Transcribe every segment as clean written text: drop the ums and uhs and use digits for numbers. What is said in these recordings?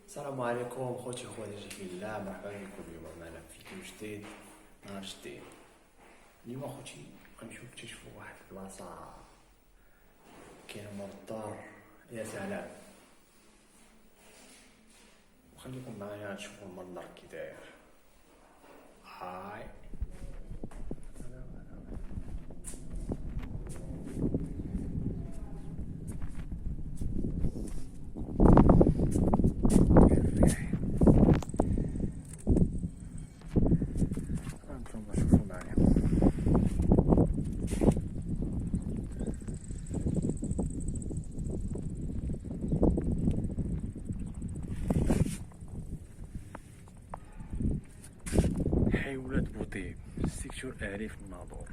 السلام عليكم خوتي خواتاتي في الله، مرحبا بكم اليوم معنا في فيديو جديد، نهار جديد. اليوم خوتي غنمشيو نكتشفوا واحد البلاصة كاينة مور الدار. يا سلام، وخليكم معايا تشوفوا المنظر كي داير. هاي انتم شوفوا معايا. حي ولاد بوطيب، السيكتور أهلي في مناضر.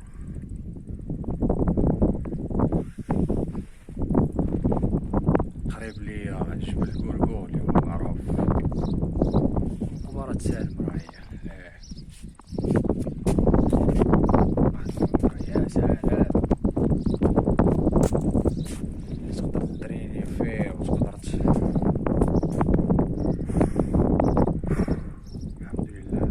قريب ليا جبل القرقور اللي هو معروف، مقبرة سالم راهي. يا سلام، تقدر تريني فيه وتقدر الحمد لله.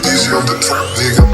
Easy on the trap, nigga.